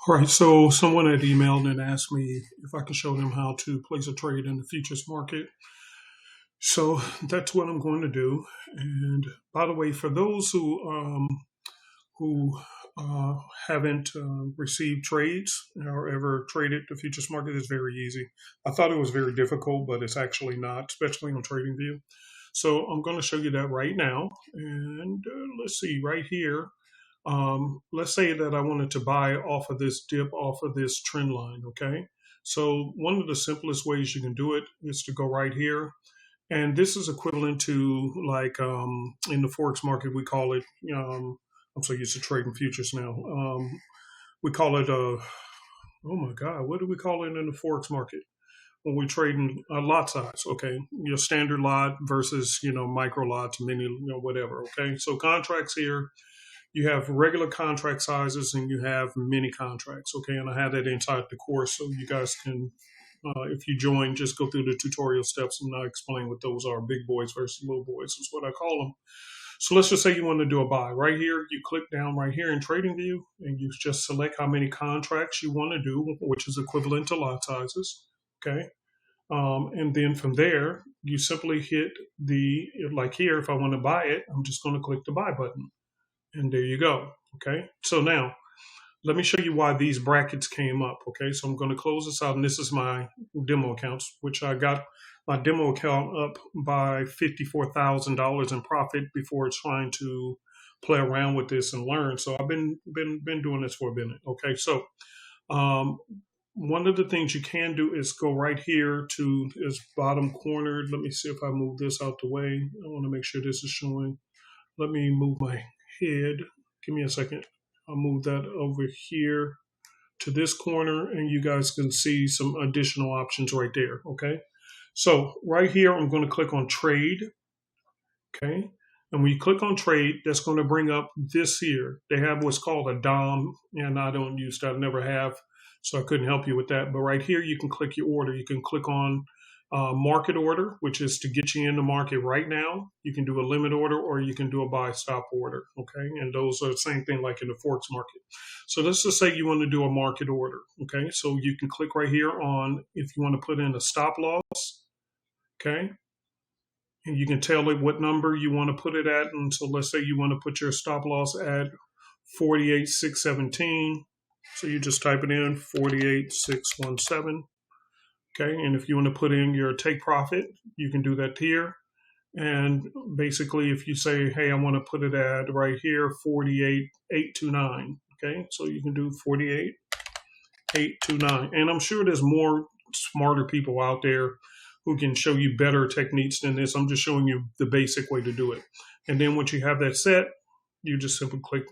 All right, so someone had emailed and asked me if I could show them how to place a trade in the futures market. So that's what I'm going to do. And by the way, for those who haven't received trades or ever traded the futures market, it's very easy. I thought it was very difficult, but it's actually not, especially on TradingView. So I'm going to show you that right now. And let's see, right here. Let's say that I wanted to buy off of this dip, off of this trend line, okay? So one of the simplest ways you can do it is to go right here. And this is equivalent to like in the Forex market, we call it, I'm so used to trading futures now. We call it, oh my God, what do we call it in the Forex market? When we're trading a lot size, okay? Your standard lot versus, micro lots, mini, whatever, okay? So contracts here, you have regular contract sizes and you have mini contracts, okay? And I have that inside the course, so you guys can, if you join, just go through the tutorial steps and I'll explain what those are. Big boys versus little boys is what I call them. So let's just say you want to do a buy. Right here, you click down right here in TradingView and you just select how many contracts you want to do, which is equivalent to lot sizes, okay? And then from there, you simply hit like here, if I want to buy it, I'm just going to click the buy button. And there you go. Okay. So now let me show you why these brackets came up. Okay. So I'm going to close this out. And this is my demo accounts, which I got my demo account up by $54,000 in profit before it's trying to play around with this and learn. So I've been doing this for a minute. Okay. So, one of the things you can do is go right here to this bottom corner. Let me see if I move this out the way. I want to make sure this is showing. Let me move my head. Give me a second. I'll move that over here to this corner and you guys can see some additional options right there. Okay. So right here, I'm going to click on trade. Okay. And when you click on trade, that's going to bring up this here. They have what's called a DOM and I don't use that. I never have. So I couldn't help you with that. But right here, you can click your order. You can click on market order, which is to get you in the market right now. You can do a limit order or you can do a buy stop order. Okay. And those are the same thing like in the Forex market. So let's just say you want to do a market order. Okay. So you can click right here on if you want to put in a stop loss. Okay. And you can tell it what number you want to put it at. And so let's say you want to put your stop loss at 48,617. So you just type it in 48,617. Okay, and if you want to put in your take profit, you can do that here. And basically, if you say, hey, I want to put it at right here, 48,829. Okay, so you can do 48,829. And I'm sure there's more smarter people out there who can show you better techniques than this. I'm just showing you the basic way to do it. And then once you have that set, you just simply click,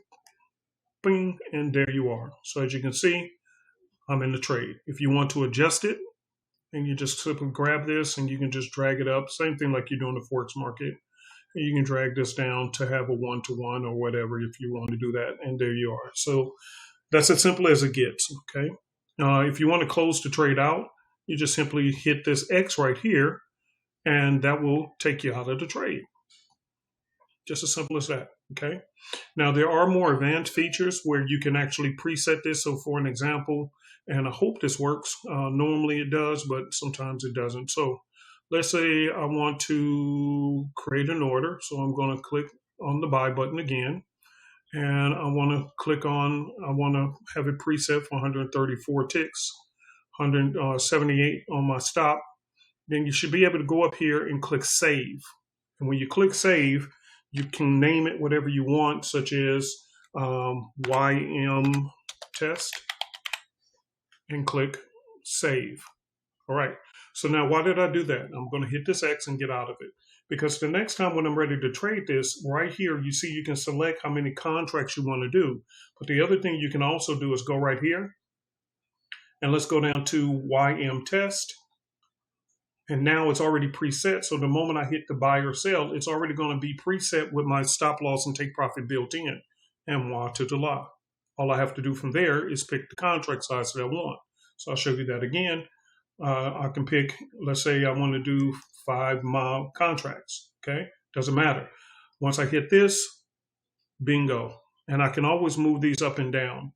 bing, and there you are. So as you can see, I'm in the trade. If you want to adjust it, and you just simply grab this and you can just drag it up. Same thing like you do in the Forex market. And you can drag this down to have a one-to-one or whatever if you want to do that. And there you are. So that's as simple as it gets. Okay. If you want to close the trade out, you just simply hit this X right here and that will take you out of the trade. Just as simple as that. Okay. Now there are more advanced features where you can actually preset this. So for an example, and I hope this works. Normally it does, but sometimes it doesn't. So let's say I want to create an order. So I'm going to click on the buy button again. And I want to I want to have it preset for 134 ticks, 178 on my stop. Then you should be able to go up here and click save. And when you click save, you can name it whatever you want, such as YM test. And click save. All right. So now why did I do that? I'm going to hit this X and get out of it. Because the next time when I'm ready to trade this, right here, you see you can select how many contracts you want to do. But the other thing you can also do is go right here. And let's go down to YM test. And now it's already preset. So the moment I hit the buy or sell, it's already going to be preset with my stop loss and take profit built in. And moi to the la. All I have to do from there is pick the contract size that I want. So I'll show you that again. I can pick, let's say I want to do 5-mile contracts. Okay. Doesn't matter. Once I hit this, bingo. And I can always move these up and down.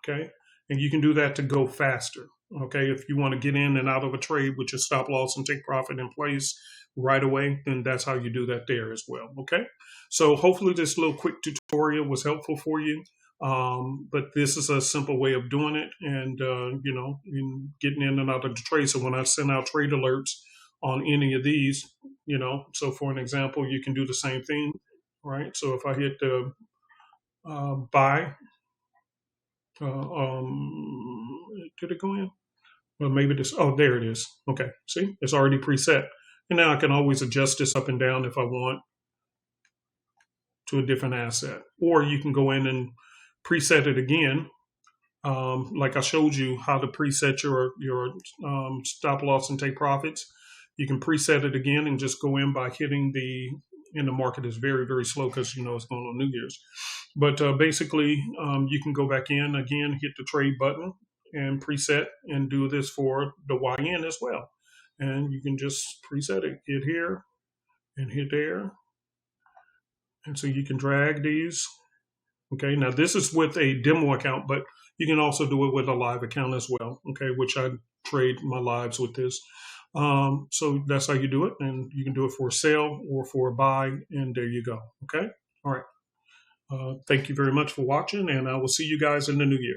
Okay. And you can do that to go faster. Okay, if you want to get in and out of a trade with your stop loss and take profit in place right away, then that's how you do that there as well. Okay, so hopefully this little quick tutorial was helpful for you. But this is a simple way of doing it, and in getting in and out of the trade. So when I send out trade alerts on any of these, so for an example, you can do the same thing, right? So if I hit the buy, did it go in? Well, maybe this. Oh, there it is. Okay, see, it's already preset, and now I can always adjust this up and down if I want to a different asset, or you can go in and preset it again. Like I showed you how to preset your stop loss and take profits. You can preset it again and just go in by hitting and the market is very, very slow because it's going on New Year's. But basically, you can go back in again, hit the trade button and preset and do this for the YN as well. And you can just preset it, hit here and hit there. And so you can drag these. Okay, now this is with a demo account, but you can also do it with a live account as well. Okay, which I trade my lives with this. So that's how you do it, and you can do it for a sell or for a buy, and there you go. Okay, all right. Thank you very much for watching, and I will see you guys in the new year.